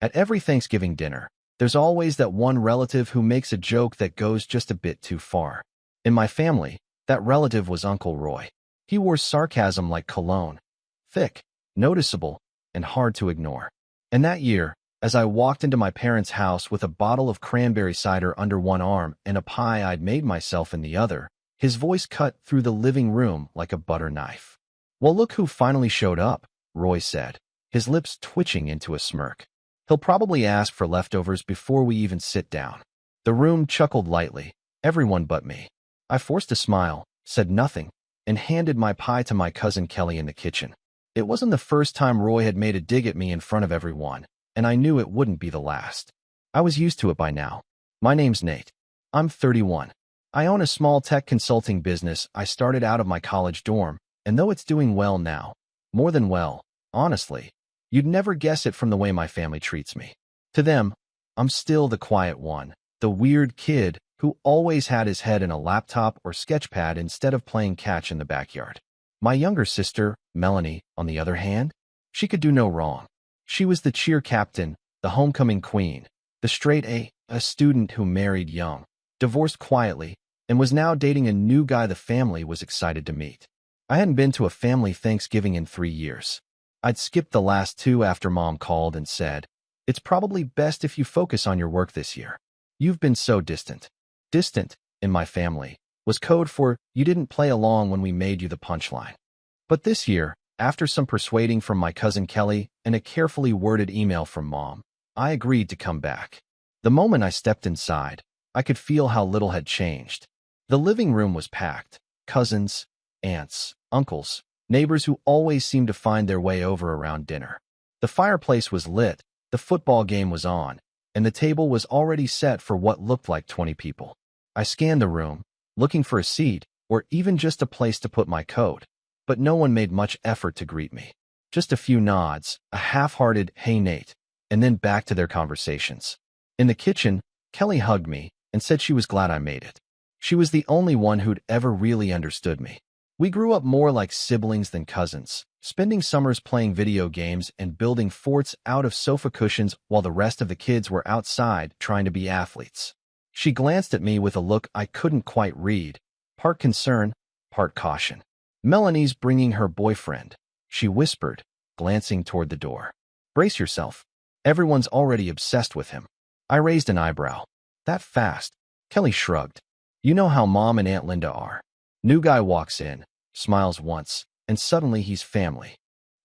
At every Thanksgiving dinner, there's always that one relative who makes a joke that goes just a bit too far. In my family, that relative was Uncle Roy. He wore sarcasm like cologne, thick, noticeable, and hard to ignore. And that year, as I walked into my parents' house with a bottle of cranberry cider under one arm and a pie I'd made myself in the other, his voice cut through the living room like a butter knife. "Well, look who finally showed up," Roy said, his lips twitching into a smirk. "He'll probably ask for leftovers before we even sit down." The room chuckled lightly, everyone but me. I forced a smile, said nothing, and handed my pie to my cousin Kelly in the kitchen. It wasn't the first time Roy had made a dig at me in front of everyone, and I knew it wouldn't be the last. I was used to it by now. My name's Nate. I'm 31. I own a small tech consulting business I started out of my college dorm, and though it's doing well now, more than well, honestly, you'd never guess it from the way my family treats me. To them, I'm still the quiet one, the weird kid who always had his head in a laptop or sketchpad instead of playing catch in the backyard. My younger sister, Melanie, on the other hand, she could do no wrong. She was the cheer captain, the homecoming queen, the straight A student who married young, divorced quietly, and was now dating a new guy the family was excited to meet. I hadn't been to a family Thanksgiving in 3 years. I'd skipped the last two after Mom called and said, "It's probably best if you focus on your work this year. You've been so distant." Distant, in my family, was code for you didn't play along when we made you the punchline. But this year, after some persuading from my cousin Kelly and a carefully worded email from Mom, I agreed to come back. The moment I stepped inside, I could feel how little had changed. The living room was packed. Cousins, aunts, uncles, neighbors who always seemed to find their way over around dinner. The fireplace was lit, the football game was on, and the table was already set for what looked like 20 people. I scanned the room, looking for a seat or even just a place to put my coat, but no one made much effort to greet me. Just a few nods, a half-hearted "Hey Nate," and then back to their conversations. In the kitchen, Kelly hugged me and said she was glad I made it. She was the only one who'd ever really understood me. We grew up more like siblings than cousins, spending summers playing video games and building forts out of sofa cushions while the rest of the kids were outside trying to be athletes. She glanced at me with a look I couldn't quite read, part concern, part caution. "Melanie's bringing her boyfriend," she whispered, glancing toward the door. "Brace yourself. Everyone's already obsessed with him." I raised an eyebrow. "That fast?" Kelly shrugged. "You know how Mom and Aunt Linda are. New guy walks in, smiles once, and suddenly he's family."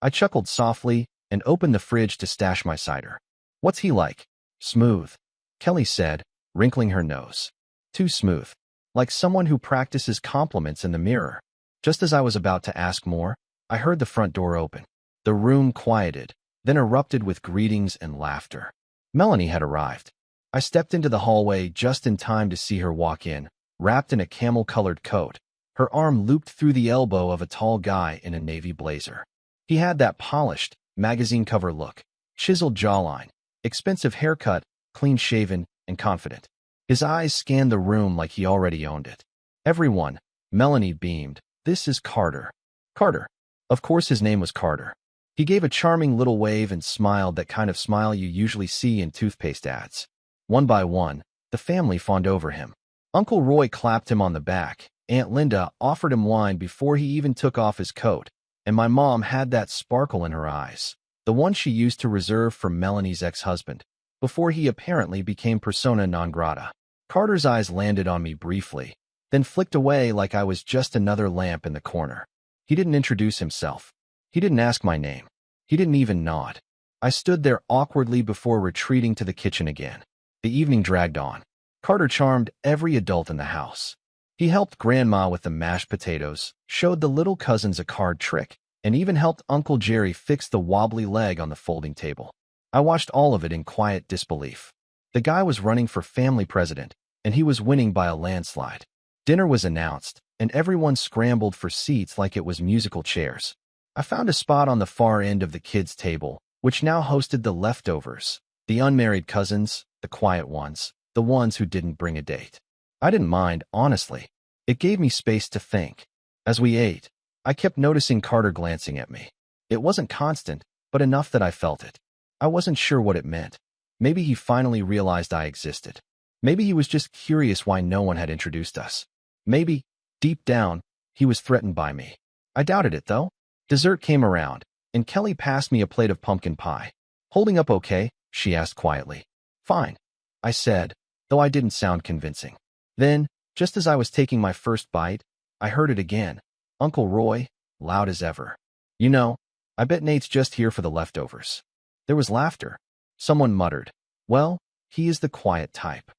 I chuckled softly and opened the fridge to stash my cider. "What's he like?" "Smooth," Kelly said, wrinkling her nose. "Too smooth. Like someone who practices compliments in the mirror." Just as I was about to ask more, I heard the front door open. The room quieted, then erupted with greetings and laughter. Melanie had arrived. I stepped into the hallway just in time to see her walk in, wrapped in a camel-colored coat, her arm looped through the elbow of a tall guy in a navy blazer. He had that polished, magazine cover look, chiseled jawline, expensive haircut, clean-shaven, and confident. His eyes scanned the room like he already owned it. "Everyone," Melanie beamed, "this is Carter." Carter. Of course his name was Carter. He gave a charming little wave and smiled, that kind of smile you usually see in toothpaste ads. One by one, the family fawned over him. Uncle Roy clapped him on the back, Aunt Linda offered him wine before he even took off his coat, and my mom had that sparkle in her eyes, the one she used to reserve for Melanie's ex-husband, before he apparently became persona non grata. Carter's eyes landed on me briefly, then flicked away like I was just another lamp in the corner. He didn't introduce himself. He didn't ask my name. He didn't even nod. I stood there awkwardly before retreating to the kitchen again. The evening dragged on. Carter charmed every adult in the house. He helped Grandma with the mashed potatoes, showed the little cousins a card trick, and even helped Uncle Jerry fix the wobbly leg on the folding table. I watched all of it in quiet disbelief. The guy was running for family president, and he was winning by a landslide. Dinner was announced, and everyone scrambled for seats like it was musical chairs. I found a spot on the far end of the kids' table, which now hosted the leftovers, the unmarried cousins, the quiet ones, the ones who didn't bring a date. I didn't mind, honestly. It gave me space to think. As we ate, I kept noticing Carter glancing at me. It wasn't constant, but enough that I felt it. I wasn't sure what it meant. Maybe he finally realized I existed. Maybe he was just curious why no one had introduced us. Maybe, deep down, he was threatened by me. I doubted it, though. Dessert came around, and Kelly passed me a plate of pumpkin pie. "Holding up okay?" she asked quietly. "Fine," I said, though I didn't sound convincing. Then, just as I was taking my first bite, I heard it again. Uncle Roy, loud as ever. "You know, I bet Nate's just here for the leftovers." There was laughter. Someone muttered, "Well, he is the quiet type."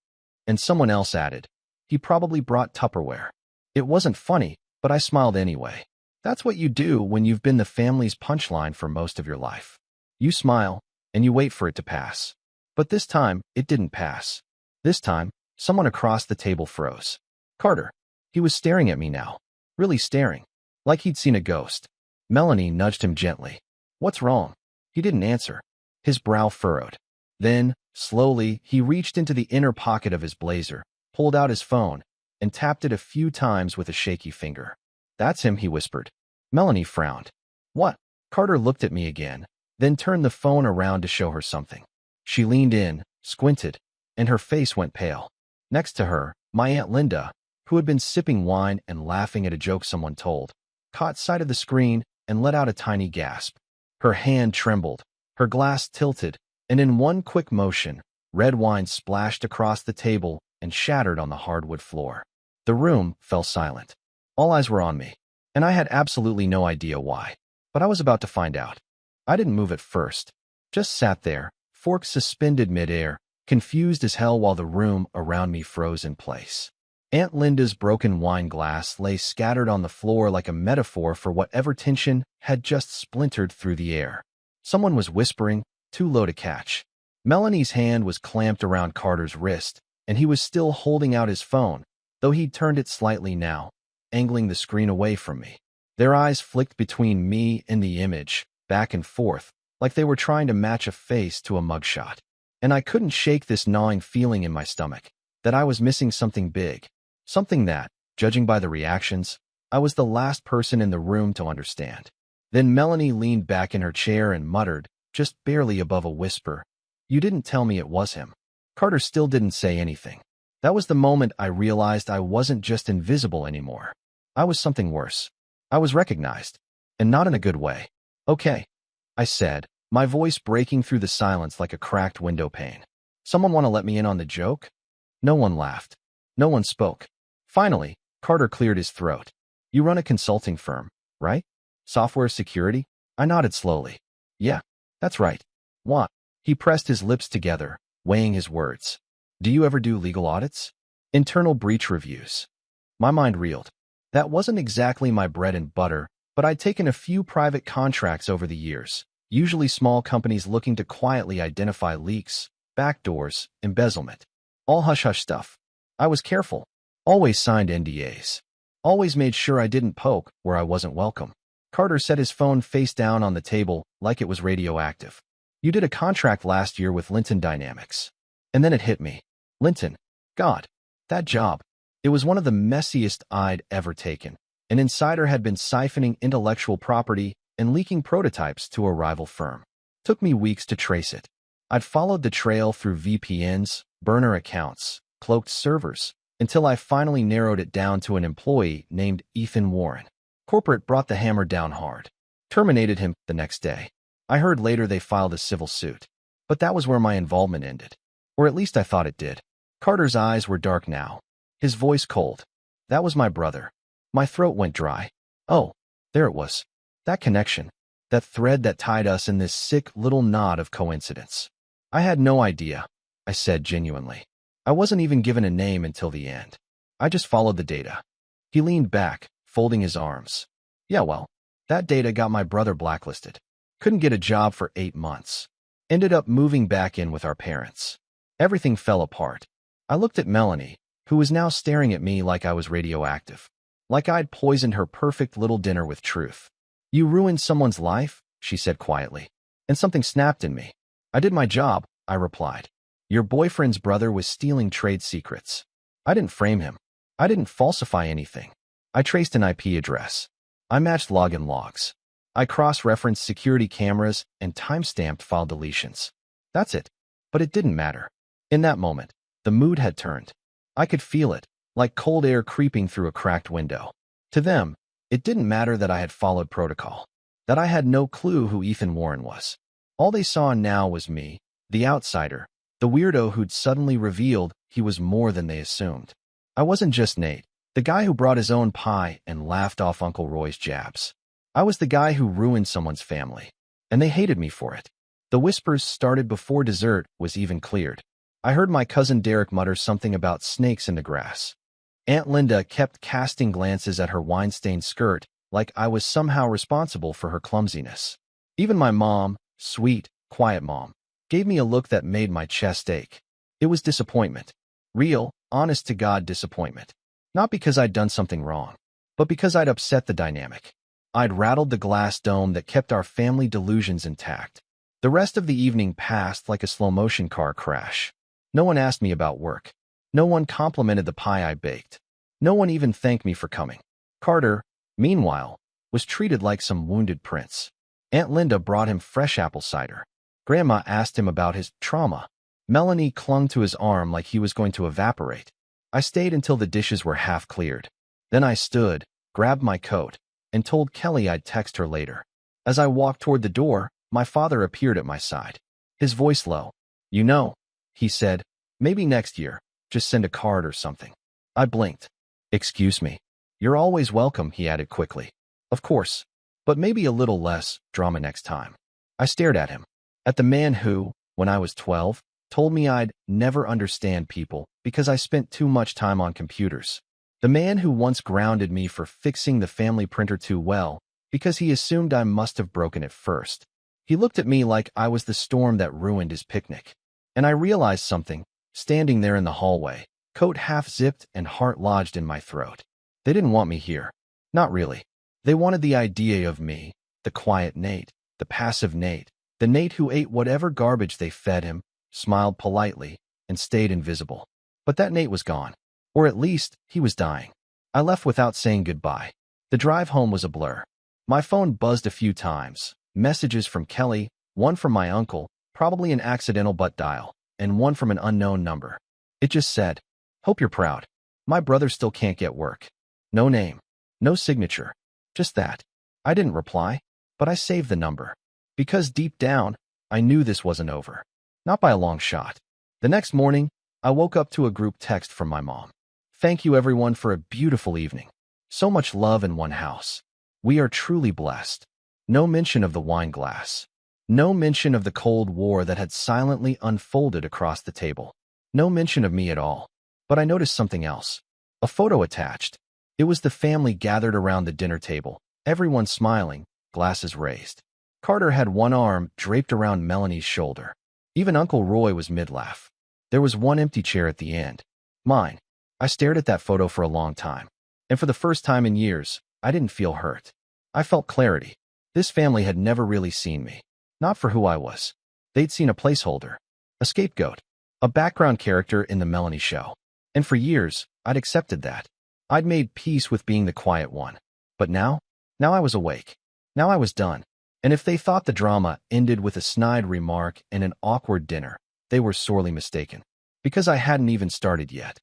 And someone else added, "He probably brought Tupperware." It wasn't funny, but I smiled anyway. That's what you do when you've been the family's punchline for most of your life. You smile, and you wait for it to pass. But this time, it didn't pass. This time, someone across the table froze. Carter. He was staring at me now. Really staring. Like he'd seen a ghost. Melanie nudged him gently. "What's wrong?" He didn't answer. His brow furrowed. Then, slowly, he reached into the inner pocket of his blazer, pulled out his phone, and tapped it a few times with a shaky finger. "That's him," he whispered. Melanie frowned. "What?" Carter looked at me again, then turned the phone around to show her something. She leaned in, squinted, and her face went pale. Next to her, my Aunt Linda, who had been sipping wine and laughing at a joke someone told, caught sight of the screen and let out a tiny gasp. Her hand trembled, her glass tilted, and in one quick motion, red wine splashed across the table and shattered on the hardwood floor. The room fell silent. All eyes were on me, and I had absolutely no idea why. But I was about to find out. I didn't move at first, just sat there, forks suspended midair, confused as hell while the room around me froze in place. Aunt Linda's broken wine glass lay scattered on the floor like a metaphor for whatever tension had just splintered through the air. Someone was whispering, too low to catch. Melanie's hand was clamped around Carter's wrist, and he was still holding out his phone, though he'd turned it slightly now, angling the screen away from me. Their eyes flicked between me and the image, back and forth, like they were trying to match a face to a mugshot. And I couldn't shake this gnawing feeling in my stomach, that I was missing something big, something that, judging by the reactions, I was the last person in the room to understand. Then Melanie leaned back in her chair and muttered, just barely above a whisper, "You didn't tell me it was him." Carter still didn't say anything. That was the moment I realized I wasn't just invisible anymore. I was something worse. I was recognized, and not in a good way. "Okay," I said, my voice breaking through the silence like a cracked window pane. "Someone want to let me in on the joke?" No one laughed. No one spoke. Finally, Carter cleared his throat. "You run a consulting firm, right? Software security?" I nodded slowly. "Yeah, that's right." "What?" He pressed his lips together, weighing his words. "Do you ever do legal audits? Internal breach reviews?" My mind reeled. That wasn't exactly my bread and butter, but I'd taken a few private contracts over the years, usually small companies looking to quietly identify leaks, backdoors, embezzlement. All hush-hush stuff. I was careful. Always signed NDAs. Always made sure I didn't poke where I wasn't welcome. Carter set his phone face down on the table like it was radioactive. "You did a contract last year with Linton Dynamics." And then it hit me. Linton. God. That job. It was one of the messiest I'd ever taken. An insider had been siphoning intellectual property and leaking prototypes to a rival firm. Took me weeks to trace it. I'd followed the trail through VPNs, burner accounts, cloaked servers, until I finally narrowed it down to an employee named Ethan Warren. Corporate brought the hammer down hard. Terminated him the next day. I heard later they filed a civil suit. But that was where my involvement ended. Or at least I thought it did. Carter's eyes were dark now. His voice cold. "That was my brother." My throat went dry. Oh, there it was. That connection. That thread that tied us in this sick little knot of coincidence. "I had no idea," I said genuinely. "I wasn't even given a name until the end. I just followed the data." He leaned back, folding his arms. "Yeah, well, that data got my brother blacklisted. Couldn't get a job for 8 months. Ended up moving back in with our parents. Everything fell apart." I looked at Melanie, who was now staring at me like I was radioactive. Like I'd poisoned her perfect little dinner with truth. "You ruined someone's life," she said quietly. And something snapped in me. "I did my job," I replied. "Your boyfriend's brother was stealing trade secrets. I didn't frame him. I didn't falsify anything. I traced an IP address. I matched login logs. I cross-referenced security cameras and time-stamped file deletions. That's it. But it didn't matter. In that moment, the mood had turned. I could feel it, like cold air creeping through a cracked window. To them, it didn't matter that I had followed protocol, that I had no clue who Ethan Warren was. All they saw now was me, the outsider, the weirdo who'd suddenly revealed he was more than they assumed. I wasn't just Nate, the guy who brought his own pie and laughed off Uncle Roy's jabs. I was the guy who ruined someone's family, and they hated me for it. The whispers started before dessert was even cleared. I heard my cousin Derek mutter something about snakes in the grass. Aunt Linda kept casting glances at her wine-stained skirt, like I was somehow responsible for her clumsiness. Even my mom, sweet, quiet mom, gave me a look that made my chest ache. It was disappointment. Real, honest-to-God disappointment. Not because I'd done something wrong, but because I'd upset the dynamic. I'd rattled the glass dome that kept our family delusions intact. The rest of the evening passed like a slow-motion car crash. No one asked me about work. No one complimented the pie I baked. No one even thanked me for coming. Carter, meanwhile, was treated like some wounded prince. Aunt Linda brought him fresh apple cider. Grandma asked him about his trauma. Melanie clung to his arm like he was going to evaporate. I stayed until the dishes were half cleared. Then I stood, grabbed my coat, and told Kelly I'd text her later. As I walked toward the door, my father appeared at my side. His voice low. "You know," he said, "maybe next year, just send a card or something." I blinked. "Excuse me." "You're always welcome," he added quickly. "Of course, but maybe a little less drama next time." I stared at him. At the man who, when I was 12, told me I'd never understand people because I spent too much time on computers. The man who once grounded me for fixing the family printer too well because he assumed I must have broken it first. He looked at me like I was the storm that ruined his picnic. And I realized something, standing there in the hallway, coat half-zipped and heart lodged in my throat. They didn't want me here. Not really. They wanted the idea of me, the quiet Nate, the passive Nate, the Nate who ate whatever garbage they fed him, smiled politely, and stayed invisible. But that Nate was gone. Or at least, he was dying. I left without saying goodbye. The drive home was a blur. My phone buzzed a few times. Messages from Kelly, one from my uncle, probably an accidental butt dial, and one from an unknown number. It just said, "Hope you're proud. My brother still can't get work." No name. No signature. Just that. I didn't reply, but I saved the number. Because deep down, I knew this wasn't over. Not by a long shot. The next morning, I woke up to a group text from my mom. "Thank you everyone for a beautiful evening. So much love in one house. We are truly blessed." No mention of the wine glass. No mention of the Cold War that had silently unfolded across the table. No mention of me at all. But I noticed something else. A photo attached. It was the family gathered around the dinner table, everyone smiling, glasses raised. Carter had one arm draped around Melanie's shoulder. Even Uncle Roy was mid-laugh. There was one empty chair at the end. Mine. I stared at that photo for a long time. And for the first time in years, I didn't feel hurt. I felt clarity. This family had never really seen me. Not for who I was. They'd seen a placeholder. A scapegoat. A background character in the Melanie show. And for years, I'd accepted that. I'd made peace with being the quiet one. But now I was awake. Now I was done. And if they thought the drama ended with a snide remark and an awkward dinner, they were sorely mistaken. Because I hadn't even started yet.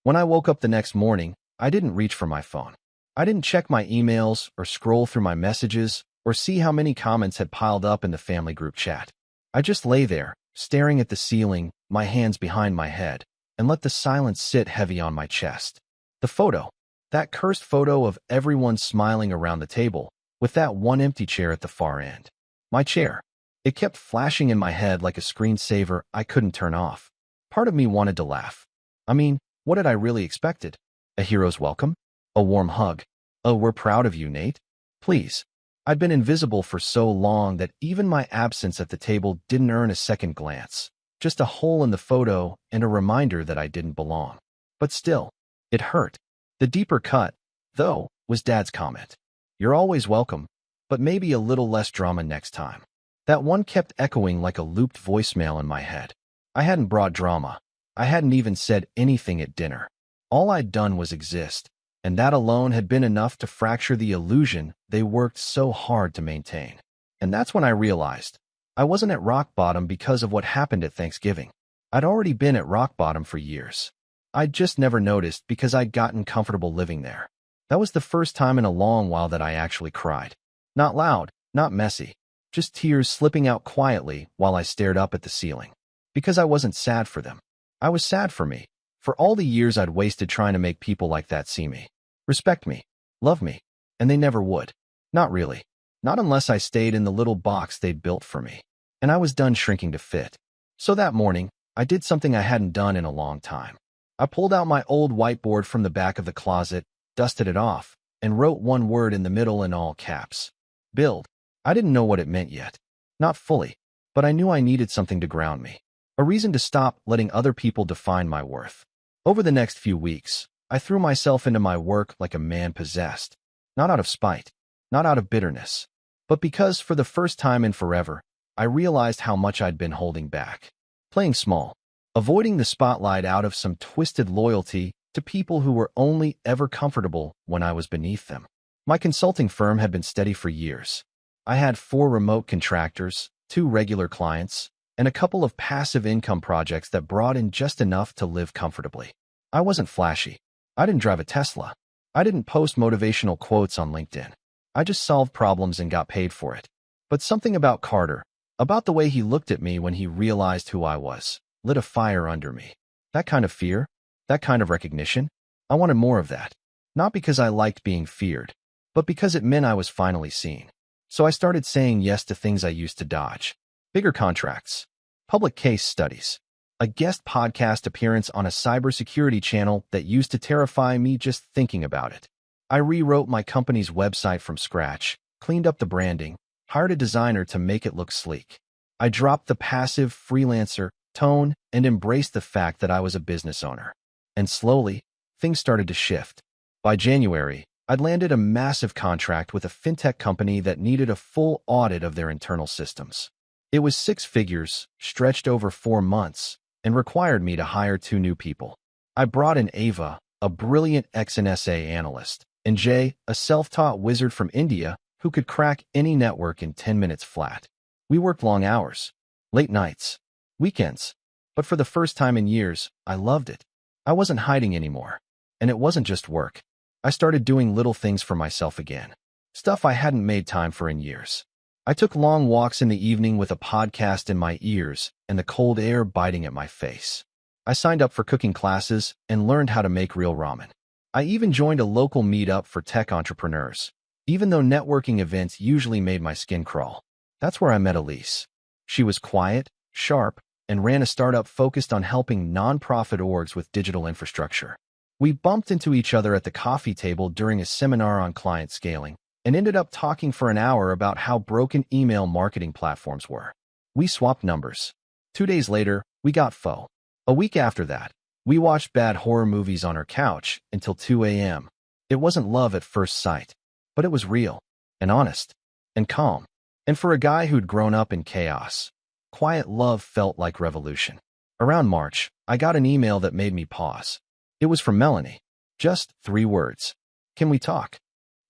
When I woke up the next morning, I didn't reach for my phone. I didn't check my emails or scroll through my messages or see how many comments had piled up in the family group chat. I just lay there, staring at the ceiling, my hands behind my head, and let the silence sit heavy on my chest. The photo. That cursed photo of everyone smiling around the table, with that one empty chair at the far end. My chair. It kept flashing in my head like a screensaver I couldn't turn off. Part of me wanted to laugh. I mean, what had I really expected? A hero's welcome? A warm hug? "Oh, we're proud of you, Nate." Please. I'd been invisible for so long that even my absence at the table didn't earn a second glance. Just a hole in the photo and a reminder that I didn't belong. But still, it hurt. The deeper cut, though, was Dad's comment. "You're always welcome, but maybe a little less drama next time." That one kept echoing like a looped voicemail in my head. I hadn't brought drama. I hadn't even said anything at dinner. All I'd done was exist, and that alone had been enough to fracture the illusion they worked so hard to maintain. And that's when I realized I wasn't at rock bottom because of what happened at Thanksgiving. I'd already been at rock bottom for years. I'd just never noticed because I'd gotten comfortable living there. That was the first time in a long while that I actually cried. Not loud, not messy, just tears slipping out quietly while I stared up at the ceiling. Because I wasn't sad for them. I was sad for me, for all the years I'd wasted trying to make people like that see me, respect me, love me, and they never would. Not really. Not unless I stayed in the little box they'd built for me. And I was done shrinking to fit. So that morning, I did something I hadn't done in a long time. I pulled out my old whiteboard from the back of the closet, dusted it off, and wrote one word in the middle in all caps. Build. I didn't know what it meant yet. Not fully. But I knew I needed something to ground me. A reason to stop letting other people define my worth. Over the next few weeks, I threw myself into my work like a man possessed. Not out of spite. Not out of bitterness. But because, for the first time in forever, I realized how much I'd been holding back. Playing small. Avoiding the spotlight out of some twisted loyalty to people who were only ever comfortable when I was beneath them. My consulting firm had been steady for years. I had 4 remote contractors, 2 regular clients, and a couple of passive income projects that brought in just enough to live comfortably. I wasn't flashy. I didn't drive a Tesla. I didn't post motivational quotes on LinkedIn. I just solved problems and got paid for it. But something about Carter, about the way he looked at me when he realized who I was, lit a fire under me. That kind of fear, that kind of recognition, I wanted more of that. Not because I liked being feared, but because it meant I was finally seen. So I started saying yes to things I used to dodge. Bigger contracts, public case studies, a guest podcast appearance on a cybersecurity channel that used to terrify me just thinking about it. I rewrote my company's website from scratch, cleaned up the branding, hired a designer to make it look sleek. I dropped the passive freelancer tone and embraced the fact that I was a business owner. And slowly, things started to shift. By January, I'd landed a massive contract with a fintech company that needed a full audit of their internal systems. It was 6 figures, stretched over 4 months, and required me to hire 2 new people. I brought in Ava, a brilliant XNSA analyst, and Jay, a self-taught wizard from India who could crack any network in 10 minutes flat. We worked long hours, late nights, weekends, but for the first time in years, I loved it. I wasn't hiding anymore. And it wasn't just work. I started doing little things for myself again. Stuff I hadn't made time for in years. I took long walks in the evening with a podcast in my ears and the cold air biting at my face. I signed up for cooking classes and learned how to make real ramen. I even joined a local meetup for tech entrepreneurs, even though networking events usually made my skin crawl. That's where I met Elise. She was quiet, sharp, and ran a startup focused on helping nonprofit orgs with digital infrastructure. We bumped into each other at the coffee table during a seminar on client scaling and ended up talking for an hour about how broken email marketing platforms were. We swapped numbers. 2 days later, we got pho. A week after that, we watched bad horror movies on her couch until 2 a.m. It wasn't love at first sight, but it was real and honest and calm. And for a guy who'd grown up in chaos, quiet love felt like revolution. Around March, I got an email that made me pause. It was from Melanie. Just 3 words. Can we talk?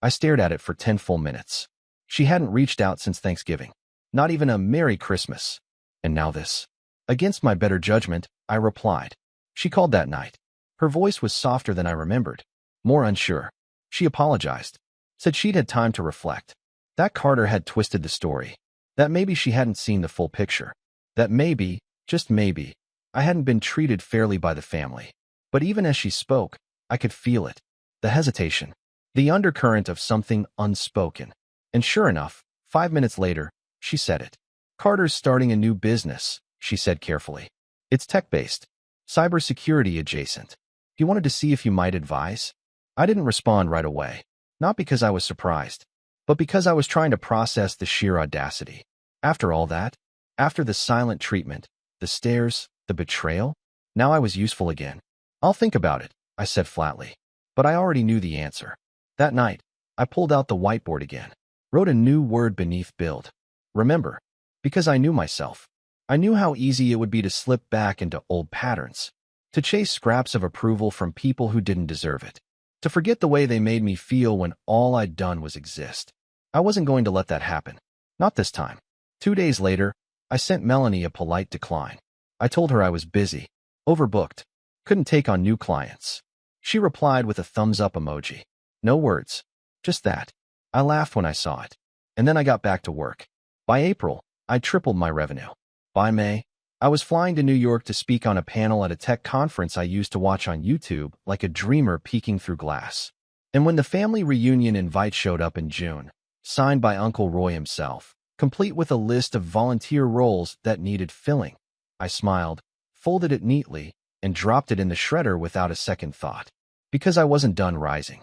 I stared at it for 10 full minutes. She hadn't reached out since Thanksgiving. Not even a Merry Christmas. And now this. Against my better judgment, I replied. She called that night. Her voice was softer than I remembered. More unsure. She apologized. Said she'd had time to reflect. That Carter had twisted the story. That maybe she hadn't seen the full picture. That maybe, just maybe, I hadn't been treated fairly by the family. But even as she spoke, I could feel it. The hesitation. The undercurrent of something unspoken. And sure enough, 5 minutes later, she said it. Carter's starting a new business, she said carefully. It's tech-based. Cybersecurity adjacent. He wanted to see if you might advise. I didn't respond right away. Not because I was surprised, but because I was trying to process the sheer audacity. After all that, after the silent treatment, the stares, the betrayal, now I was useful again. I'll think about it, I said flatly. But I already knew the answer. That night, I pulled out the whiteboard again, wrote a new word beneath build. Remember, because I knew myself. I knew how easy it would be to slip back into old patterns, to chase scraps of approval from people who didn't deserve it, to forget the way they made me feel when all I'd done was exist. I wasn't going to let that happen. Not this time. 2 days later, I sent Melanie a polite decline. I told her I was busy, overbooked, couldn't take on new clients. She replied with a thumbs up emoji. No words, just that. I laughed when I saw it. And then I got back to work. By April, I tripled my revenue. By May, I was flying to New York to speak on a panel at a tech conference I used to watch on YouTube like a dreamer peeking through glass. And when the family reunion invite showed up in June, signed by Uncle Roy himself, complete with a list of volunteer roles that needed filling, I smiled, folded it neatly, and dropped it in the shredder without a second thought. Because I wasn't done rising.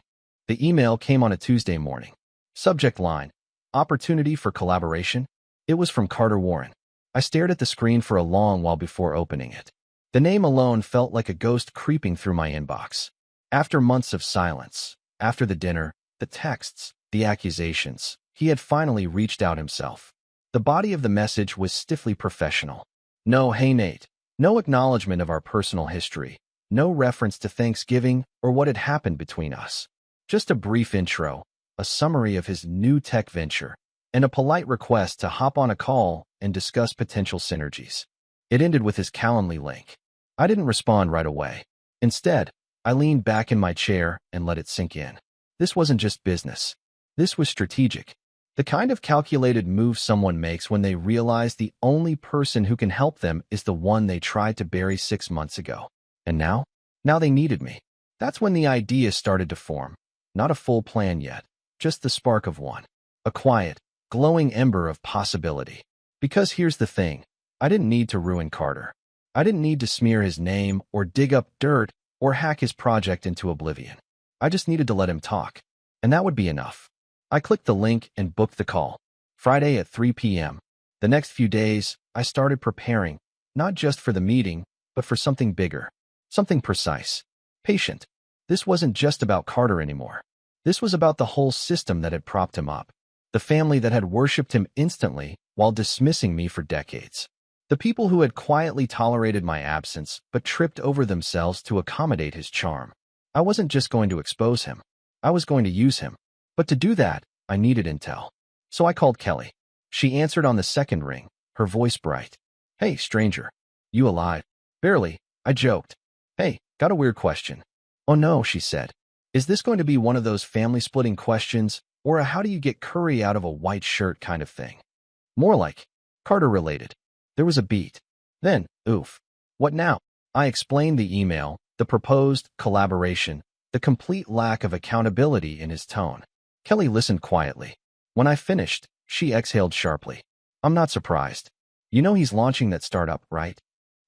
The email came on a Tuesday morning. Subject line, opportunity for collaboration. It was from Carter Warren. I stared at the screen for a long while before opening it. The name alone felt like a ghost creeping through my inbox. After months of silence, after the dinner, the texts, the accusations, he had finally reached out himself. The body of the message was stiffly professional. No, hey Nate. No acknowledgement of our personal history. No reference to Thanksgiving or what had happened between us. Just a brief intro, a summary of his new tech venture, and a polite request to hop on a call and discuss potential synergies. It ended with his Calendly link. I didn't respond right away. Instead, I leaned back in my chair and let it sink in. This wasn't just business. This was strategic. The kind of calculated move someone makes when they realize the only person who can help them is the one they tried to bury 6 months ago. And now? Now they needed me. That's when the idea started to form. Not a full plan yet, just the spark of one. A quiet, glowing ember of possibility. Because here's the thing, I didn't need to ruin Carter. I didn't need to smear his name or dig up dirt or hack his project into oblivion. I just needed to let him talk. And that would be enough. I clicked the link and booked the call. Friday at 3 p.m. The next few days, I started preparing, not just for the meeting, but for something bigger. Something precise. Patient. This wasn't just about Carter anymore. This was about the whole system that had propped him up. The family that had worshipped him instantly while dismissing me for decades. The people who had quietly tolerated my absence but tripped over themselves to accommodate his charm. I wasn't just going to expose him. I was going to use him. But to do that, I needed intel. So I called Kelly. She answered on the second ring, her voice bright. Hey, stranger. You alive? Barely, I joked. Hey, got a weird question. Oh no, she said. Is this going to be one of those family-splitting questions, or a how do you get curry out of a white shirt kind of thing? More like, Carter-related. There was a beat. Then, oof. What now? I explained the email, the proposed collaboration, the complete lack of accountability in his tone. Kelly listened quietly. When I finished, she exhaled sharply. I'm not surprised. You know he's launching that startup, right?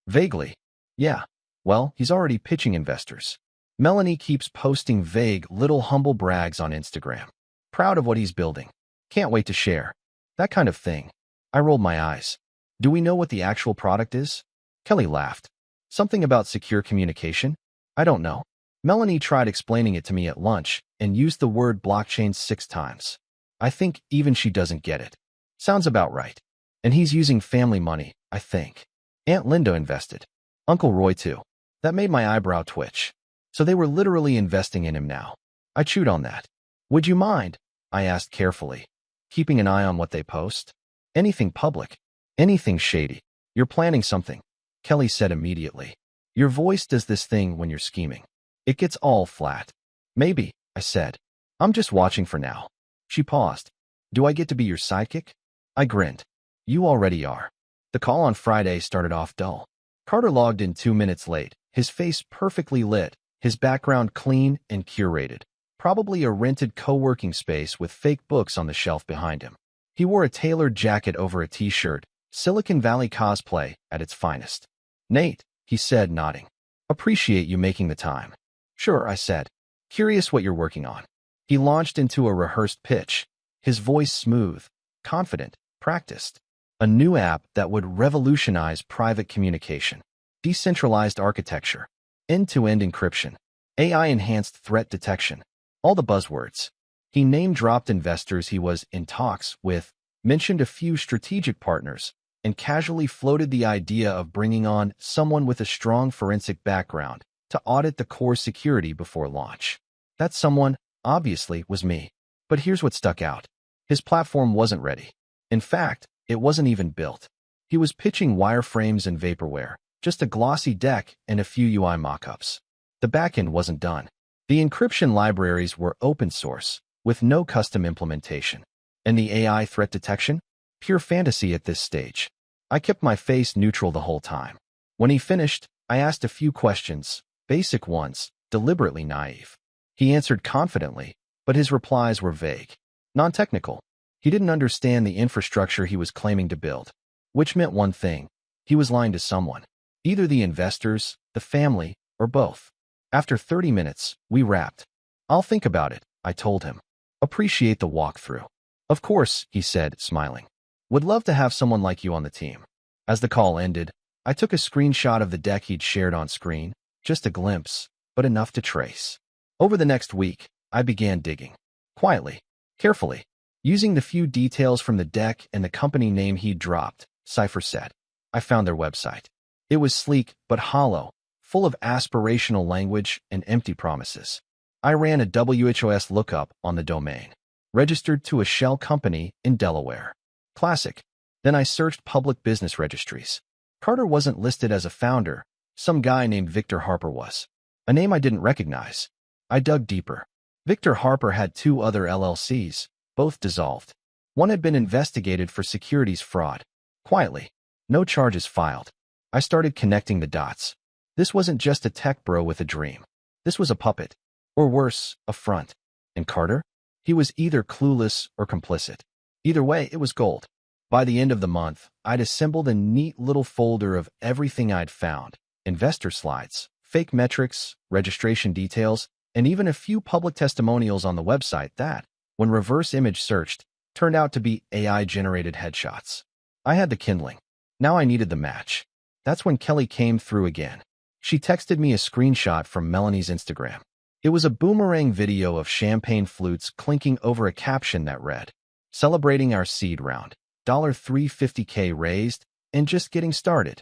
Vaguely. Yeah. Well, he's already pitching investors. Melanie keeps posting vague, little humble brags on Instagram. Proud of what he's building. Can't wait to share. That kind of thing. I rolled my eyes. Do we know what the actual product is? Kelly laughed. Something about secure communication? I don't know. Melanie tried explaining it to me at lunch and used the word blockchain 6 times. I think even she doesn't get it. Sounds about right. And he's using family money, I think. Aunt Linda invested. Uncle Roy too. That made my eyebrow twitch. So they were literally investing in him now. I chewed on that. Would you mind? I asked carefully. Keeping an eye on what they post? Anything public. Anything shady. You're planning something. Kelly said immediately. Your voice does this thing when you're scheming. It gets all flat. Maybe, I said. I'm just watching for now. She paused. Do I get to be your sidekick? I grinned. You already are. The call on Friday started off dull. Carter logged in 2 minutes late, his face perfectly lit, his background clean and curated. Probably a rented co-working space with fake books on the shelf behind him. He wore a tailored jacket over a t-shirt, Silicon Valley cosplay at its finest. Nate, he said, nodding. Appreciate you making the time. Sure, I said. Curious what you're working on. He launched into a rehearsed pitch, his voice smooth, confident, practiced. A new app that would revolutionize private communication. Decentralized architecture. End-to-end encryption. AI-enhanced threat detection. All the buzzwords. He name-dropped investors he was in talks with, mentioned a few strategic partners, and casually floated the idea of bringing on someone with a strong forensic background to audit the core security before launch. That someone, obviously, was me. But here's what stuck out. His platform wasn't ready. In fact, it wasn't even built. He was pitching wireframes and vaporware, just a glossy deck and a few UI mockups. The backend wasn't done. The encryption libraries were open source, with no custom implementation. And the AI threat detection? Pure fantasy at this stage. I kept my face neutral the whole time. When he finished, I asked a few questions, basic ones, deliberately naive. He answered confidently, but his replies were vague, non-technical. He didn't understand the infrastructure he was claiming to build, which meant one thing: he was lying to someone, either the investors, the family, or both. After 30 minutes, we wrapped. "I'll think about it," I told him. "Appreciate the walkthrough." "Of course," he said, smiling. "Would love to have someone like you on the team." As the call ended, I took a screenshot of the deck he'd shared on screen, just a glimpse, but enough to trace. Over the next week, I began digging. Quietly, carefully, using the few details from the deck and the company name he'd dropped, CipherSet. I found their website. It was sleek but hollow, full of aspirational language and empty promises. I ran a WHOS lookup on the domain, registered to a shell company in Delaware. Classic. Then I searched public business registries. Carter wasn't listed as a founder. Some guy named Victor Harper was. A name I didn't recognize. I dug deeper. Victor Harper had 2 other LLCs, both dissolved. One had been investigated for securities fraud. Quietly. No charges filed. I started connecting the dots. This wasn't just a tech bro with a dream. This was a puppet. Or worse, a front. And Carter? He was either clueless or complicit. Either way, it was gold. By the end of the month, I'd assembled a neat little folder of everything I'd found: investor slides, fake metrics, registration details, and even a few public testimonials on the website that, when reverse image searched, turned out to be AI-generated headshots. I had the kindling. Now I needed the match. That's when Kelly came through again. She texted me a screenshot from Melanie's Instagram. It was a boomerang video of champagne flutes clinking over a caption that read, "Celebrating our seed round. $350K raised, and just getting started."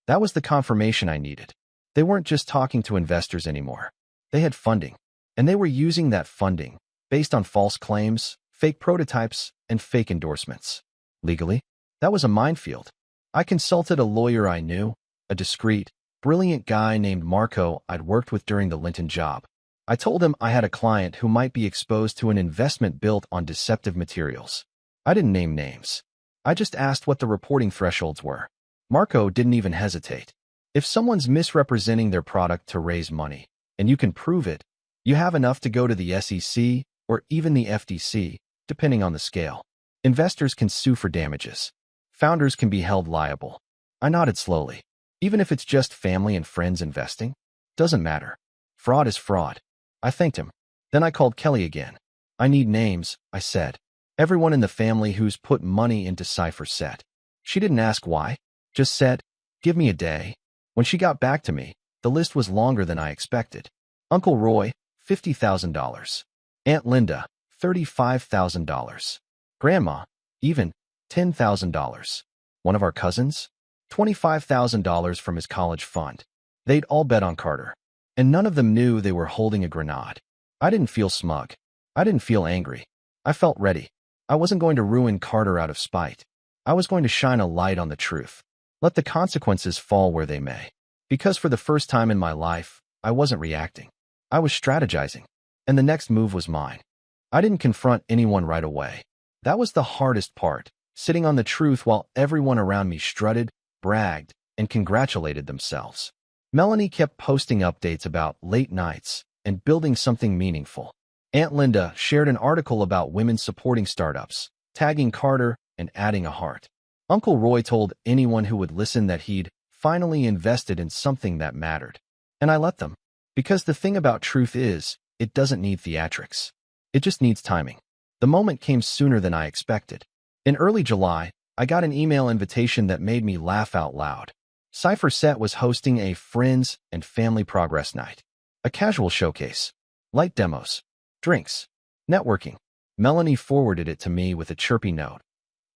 That was the confirmation I needed. They weren't just talking to investors anymore. They had funding, and they were using that funding, based on false claims, fake prototypes, and fake endorsements. Legally, that was a minefield. I consulted a lawyer I knew, a discreet, brilliant guy named Marco I'd worked with during the Linton job. I told him I had a client who might be exposed to an investment built on deceptive materials. I didn't name names. I just asked what the reporting thresholds were. Marco didn't even hesitate. If someone's misrepresenting their product to raise money, and you can prove it, you have enough to go to the SEC or even the FTC, depending on the scale. Investors can sue for damages. Founders can be held liable. I nodded slowly. Even if it's just family and friends investing, doesn't matter. Fraud is fraud. I thanked him. Then I called Kelly again. "I need names," I said. "Everyone in the family who's put money into CipherSet." She didn't ask why, just said, "Give me a day." When she got back to me, the list was longer than I expected. Uncle Roy, $50,000. Aunt Linda, $35,000. Grandma, even $10,000. One of our cousins, $25,000 from his college fund. They'd all bet on Carter, and none of them knew they were holding a grenade. I didn't feel smug. I didn't feel angry. I felt ready. I wasn't going to ruin Carter out of spite. I was going to shine a light on the truth. Let the consequences fall where they may. Because for the first time in my life, I wasn't reacting. I was strategizing. And the next move was mine. I didn't confront anyone right away. That was the hardest part, sitting on the truth while everyone around me strutted, bragged, and congratulated themselves. Melanie kept posting updates about late nights and building something meaningful. Aunt Linda shared an article about women supporting startups, tagging Carter and adding a heart. Uncle Roy told anyone who would listen that he'd finally invested in something that mattered. And I let them. Because the thing about truth is, it doesn't need theatrics. It just needs timing. The moment came sooner than I expected. In early July, I got an email invitation that made me laugh out loud. CipherSet was hosting a friends and family progress night. A casual showcase. Light demos. Drinks. Networking. Melanie forwarded it to me with a chirpy note.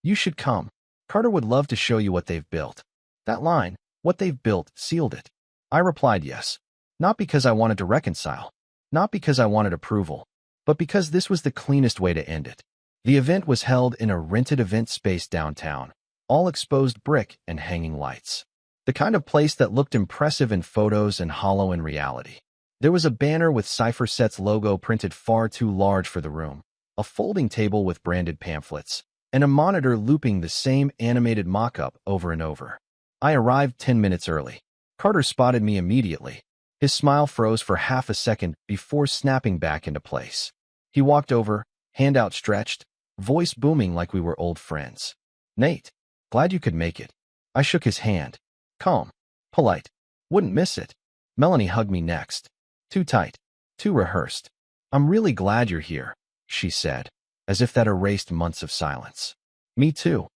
"You should come. Carter would love to show you what they've built." That line, "what they've built," sealed it. I replied yes. Not because I wanted to reconcile. Not because I wanted approval. But because this was the cleanest way to end it. The event was held in a rented event space downtown. all exposed brick and hanging lights. The kind of place that looked impressive in photos and hollow in reality. There was a banner with Cipher Set's logo printed far too large for the room, a folding table with branded pamphlets, and a monitor looping the same animated mock-up over and over. I arrived 10 minutes early. Carter spotted me immediately. His smile froze for half a second before snapping back into place. He walked over, hand outstretched, voice booming like we were old friends. "Nate, glad you could make it." I shook his hand. Calm, polite, wouldn't miss it. Melanie hugged me next. Too tight, too rehearsed. "I'm really glad you're here," she said, as if that erased months of silence. "Me too,"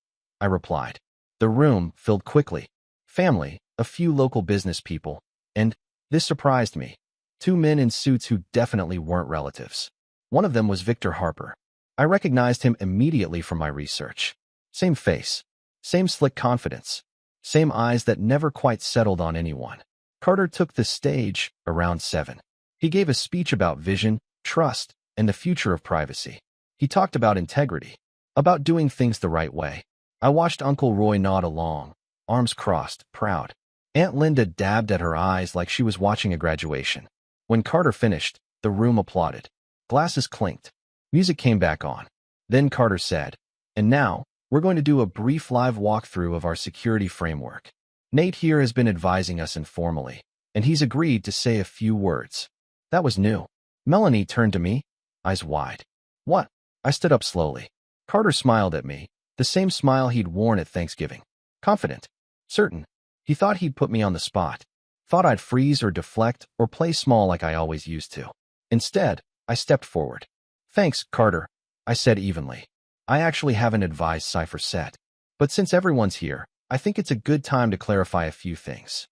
I replied. The room filled quickly. Family, a few local business people, and, this surprised me, 2 men in suits who definitely weren't relatives. One of them was Victor Harper. I recognized him immediately from my research. Same face, same slick confidence, same eyes that never quite settled on anyone. Carter took the stage around 7. He gave a speech about vision, trust, and the future of privacy. He talked about integrity, about doing things the right way. I watched Uncle Roy nod along, arms crossed, proud. Aunt Linda dabbed at her eyes like she was watching a graduation. When Carter finished, the room applauded. Glasses clinked. Music came back on. Then Carter said, "And now, we're going to do a brief live walkthrough of our security framework. Nate here has been advising us informally, and he's agreed to say a few words." That was new. Melanie turned to me, eyes wide. "What?" I stood up slowly. Carter smiled at me, the same smile he'd worn at Thanksgiving. Confident. Certain. He thought he'd put me on the spot. Thought I'd freeze or deflect or play small like I always used to. Instead, I stepped forward. "Thanks, Carter," I said evenly. "I actually haven't advised Cipher Set. But since everyone's here, I think it's a good time to clarify a few things."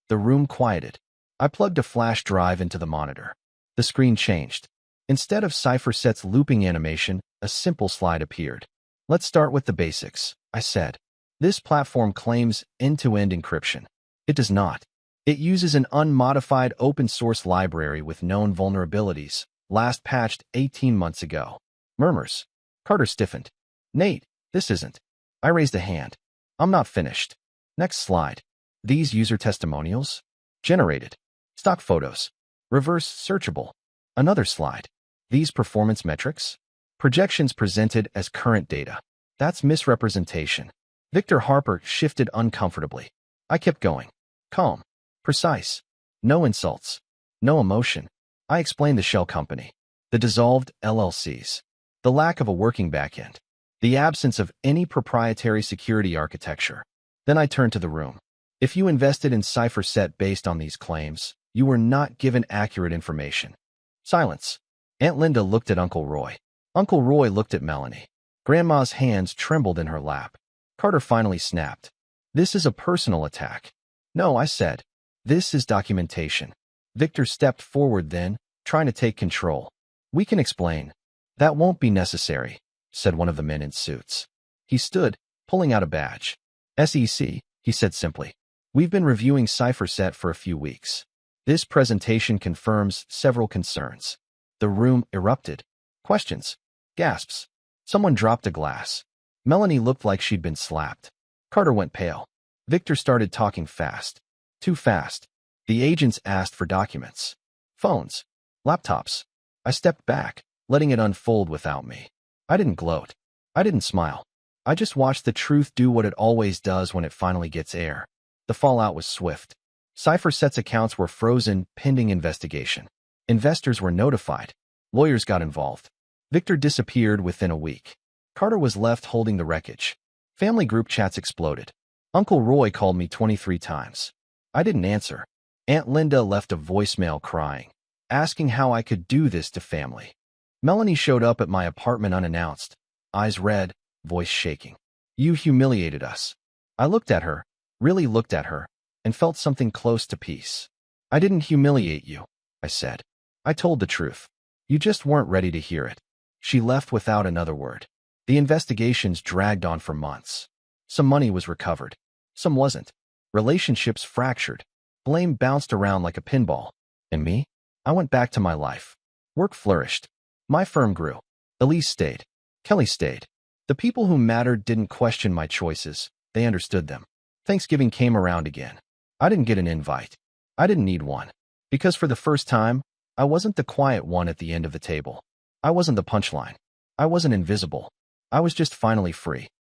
The room quieted. I plugged a flash drive into the monitor. The screen changed. Instead of Cipher Set's looping animation, a simple slide appeared. "Let's start with the basics," I said. "This platform claims end-to-end encryption. It does not. It uses an unmodified open-source library with known vulnerabilities, last patched 18 months ago." Murmurs. Carter stiffened. "Nate, this isn't." I raised a hand. "I'm not finished." Next slide. "These user testimonials? Generated. Stock photos. Reverse searchable." Another slide. "These performance metrics? Projections presented as current data. That's misrepresentation." Victor Harper shifted uncomfortably. I kept going. Calm. Precise. No insults. No emotion. I explained the shell company. The dissolved LLCs. The lack of a working backend. The absence of any proprietary security architecture. Then I turned to the room. If you invested in Cipher Set based on these claims, you were not given accurate information. Silence. Aunt Linda looked at Uncle Roy. Uncle Roy looked at Melanie. Grandma's hands trembled in her lap. Carter finally snapped. "This is a personal attack." "No," I said. "This is documentation." Victor stepped forward then, trying to take control. "We can explain." "That won't be necessary," said one of the men in suits. He stood, pulling out a badge. "SEC," he said simply. "We've been reviewing Cipher Set for a few weeks. This presentation confirms several concerns." The room erupted. Questions. Gasps. Someone dropped a glass. Melanie looked like she'd been slapped. Carter went pale. Victor started talking fast. Too fast. The agents asked for documents. Phones. Laptops. I stepped back, letting it unfold without me. I didn't gloat. I didn't smile. I just watched the truth do what it always does when it finally gets air. The fallout was swift. Cipher Set's accounts were frozen, pending investigation. Investors were notified. Lawyers got involved. Victor disappeared within a week. Carter was left holding the wreckage. Family group chats exploded. Uncle Roy called me 23 times. I didn't answer. Aunt Linda left a voicemail crying, asking how I could do this to family. Melanie showed up at my apartment unannounced, eyes red, voice shaking. "You humiliated us." I looked at her, really looked at her, and felt something close to peace. "I didn't humiliate you," I said. "I told the truth. You just weren't ready to hear it." She left without another word. The investigations dragged on for months. Some money was recovered. Some wasn't. Relationships fractured. Blame bounced around like a pinball. And me? I went back to my life. Work flourished. My firm grew. Elise stayed. Kelly stayed. The people who mattered didn't question my choices. They understood them. Thanksgiving came around again. I didn't get an invite. I didn't need one. Because for the first time, I wasn't the quiet one at the end of the table. I wasn't the punchline. I wasn't invisible. I was just finally free.